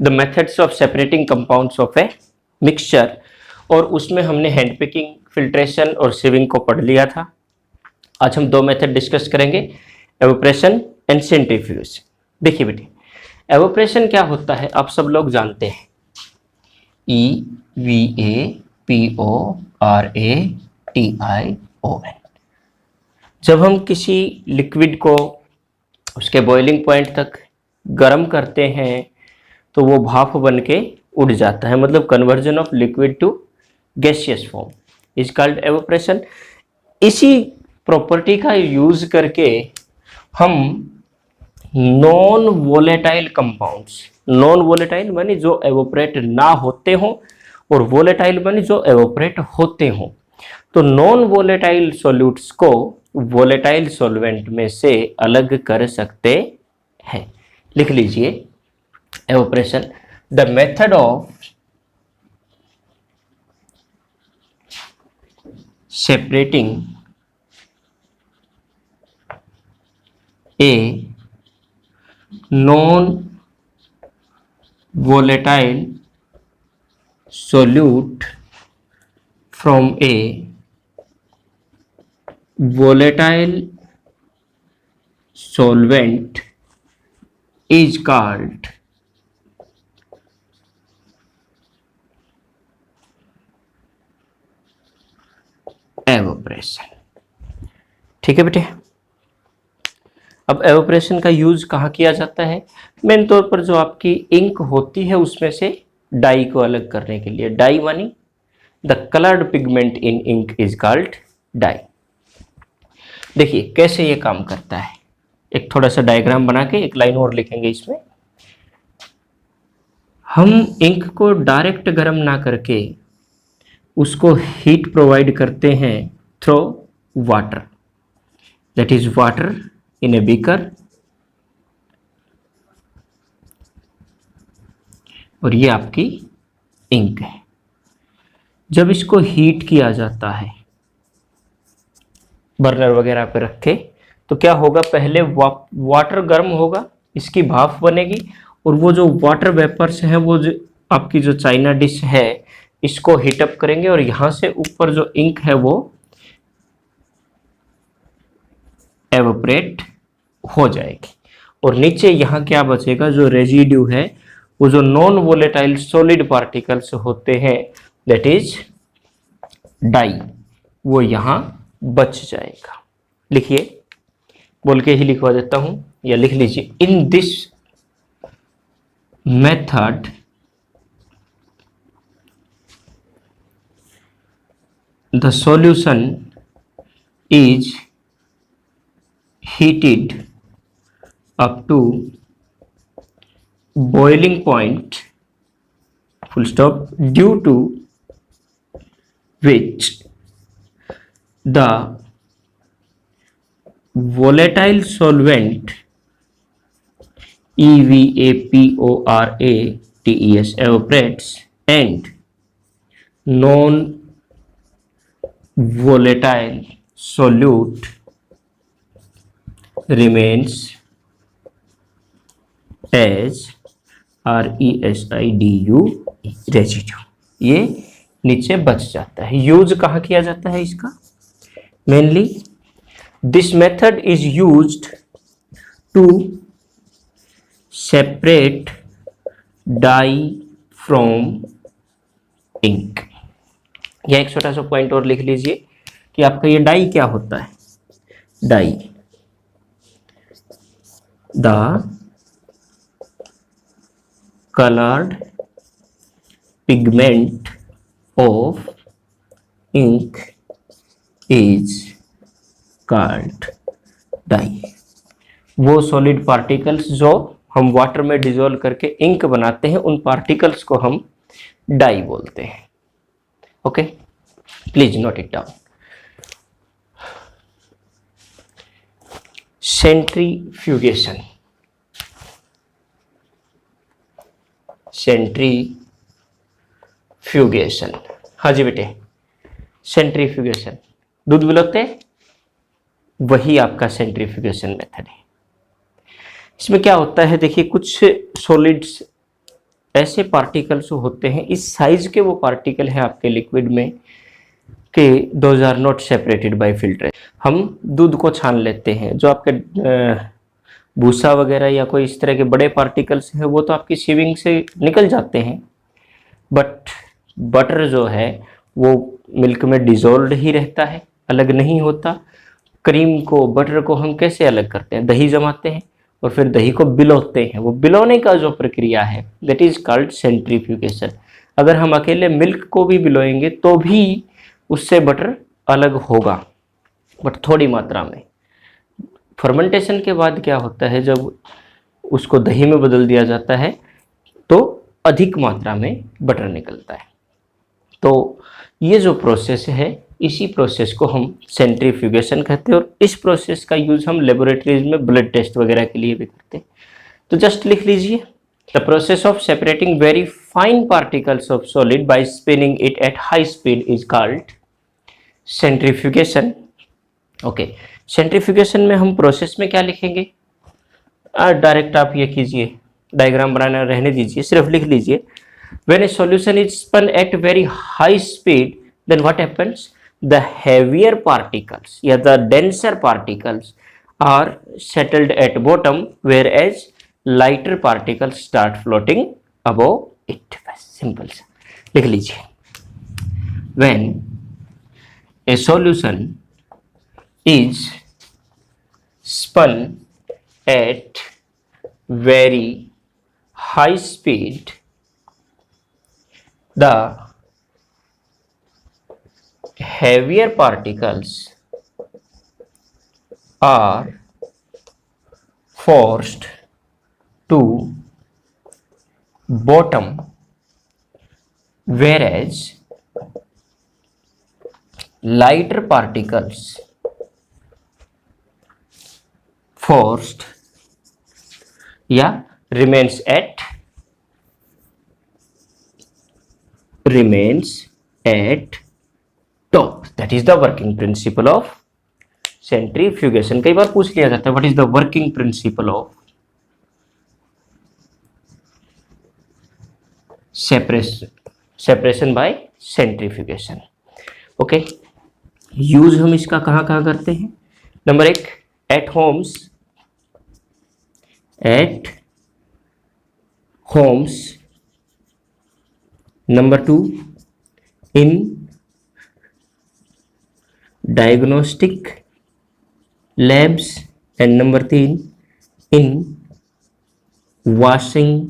The methods of separating compounds of a mixture, और उसमें हमने हैंड पिकिंग, फिल्ट्रेशन और सिविंग को पढ़ लिया था। आज हम दो मेथड डिस्कस करेंगे, एवोप्रेशन एंड सेंट्रीफ्यूज। देखिए बेटे, एवोप्रेशन क्या होता है आप सब लोग जानते हैं, EVAPORATION। जब हम किसी लिक्विड को उसके बॉइलिंग पॉइंट तक गर्म करते हैं तो वो भाप बन के उड़ जाता है, मतलब conversion of liquid to gaseous form is called evaporation. इसी प्रॉपर्टी का यूज करके हम non volatile compounds, non volatile माने जो एवोपरेट ना होते हों, और वोलेटाइल माने जो एवोपरेट होते हों, तो नॉन वोलेटाइल सॉल्यूट्स को वोलेटाइल सॉल्वेंट में से अलग कर सकते हैं। लिख लीजिए, evaporation, the method of separating A non-volatile solute from a volatile solvent is called evaporation। ठीक है बेटे, अब एवोप्रेशन का यूज कहाँ किया जाता है? मेन तौर पर जो आपकी इंक होती है उसमें से डाई को अलग करने के लिए। डाई मानी the coloured pigment in ink is called dye. देखिए कैसे ये काम करता है, एक थोड़ा सा डायग्राम बना के एक लाइन और लिखेंगे इसमें। हम इंक को डायरेक्ट गर्म ना करके उसको हीट प्रोवाइड करते हैं through water, that is water in a beaker, और ये आपकी इंक है। जब इसको हीट किया जाता है बर्नर वगैरह पे रखे तो क्या होगा, पहले वाटर गर्म होगा, इसकी भाप बनेगी, और वो जो वाटर वेपर्स हैं वो जो आपकी जो चाइना डिश है इसको हीटअप करेंगे, और यहाँ से ऊपर जो इंक है वो एवोपरेट हो जाएगी, और नीचे यहाँ क्या बचेगा, जो रेजिड्यू है वो जो नॉन वोलेटाइल सॉलिड पार्टिकल्स होते हैं दैट इज डाई, वो यहाँ बच जाएगा। लिखिए, बोल के ही लिखवा देता हूँ या लिख लीजिए, in this method the solution is heated up to boiling point, full stop, due to which the volatile solvent EVAPORATES evaporates and non-volatile solute remains as RESIDU residue, ये नीचे बच जाता है। यूज कहाँ किया जाता है इसका? Mainly this method is used to separate dye from ink. यह एक छोटा सा पॉइंट और लिख लीजिए कि आपका ये डाई क्या होता है। Dye, the colored pigment of ink is called dye। वो सॉलिड पार्टिकल्स जो हम वाटर में डिजोल्व करके इंक बनाते हैं उन पार्टिकल्स को हम डाई बोलते हैं। Okay, please note it down. Centrifugation, centrifugation, हाँ जी बेटे, सेंट्रीफ्यूगेशन, दूध बुलकते वही आपका सेंट्रीफ्यूगेशन मेथड है। इसमें क्या होता है, देखिए कुछ सॉलिड्स ऐसे पार्टिकल्स होते हैं, इस साइज के वो पार्टिकल है आपके लिक्विड में कि those are not separated by filter. हम दूध को छान लेते हैं, जो आपके भूसा वगैरह या कोई इस तरह के बड़े पार्टिकल्स हैं वो तो आपकी सीविंग से निकल जाते हैं, बट बटर जो है वो मिल्क में डिजोल्व ही रहता है, अलग नहीं होता। क्रीम को, बटर को हम कैसे अलग करते हैं? दही जमाते हैं और फिर दही को बिलोते हैं। वो बिलोने का जो प्रक्रिया है दैट इज कॉल्ड सेंट्रीफ्यूगेशन। अगर हम अकेले मिल्क को भी बिलोएंगे तो भी उससे बटर अलग होगा, बट थोड़ी मात्रा में। फर्मेंटेशन के बाद क्या होता है, जब उसको दही में बदल दिया जाता है तो अधिक मात्रा में बटर निकलता है। तो ये जो प्रोसेस है, इसी प्रोसेस को हम सेंट्रीफ्यूगेशन कहते हैं, और इस प्रोसेस का यूज हम लेबोरेटरीज में ब्लड टेस्ट वगैरह के लिए भी करते हैं। तो जस्ट लिख लीजिए, the process of separating very fine particles of solid bye spinning it at high speed is called centrifugation. Okay, centrifugation में हम प्रोसेस में क्या लिखेंगे? डायरेक्ट आप ये कीजिए, डायग्राम बनाना रहने दीजिए, सिर्फ लिख लीजिए। When a solution is spun at very high speed, then what happens? The heavier particles, yeah, the denser particles are settled at bottom, whereas lighter particles start floating above it. बस simple सा लिख लीजिए। When a solution is spun at very high speed, the heavier particles are forced to bottom, whereas lighter particles forced remains at top. That is the working principle of centrifugation. कई बार पूछ लिया जाता है, what is the working principle of separation by centrifugation? Okay, use हम इसका कहाँ कहाँ करते हैं? Number 1, eight Holmes. Number 2, in diagnostic labs. And number 3, in washing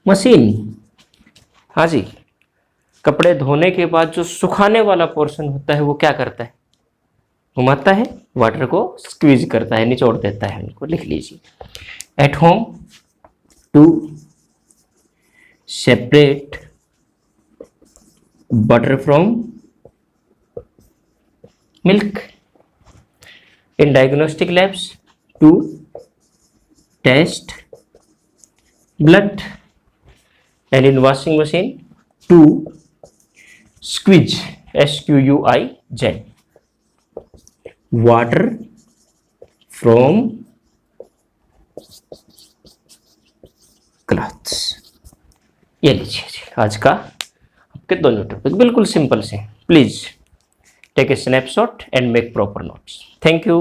machine. हाँ जी, कपड़े धोने के बाद जो सुखाने वाला पोर्शन होता है वो क्या करता है? घुमाता है, वाटर को स्क्वीज करता है, निचोड़ देता है उनको। लिख लीजिए, at home to separate butter from milk, in diagnostic labs to test blood, and in washing machine to squeeze squeeze water from cloths। ये लीजिए आज का आपके दोनों टॉपिक बिल्कुल सिंपल से। Please take a snapshot and make proper notes. Thank you.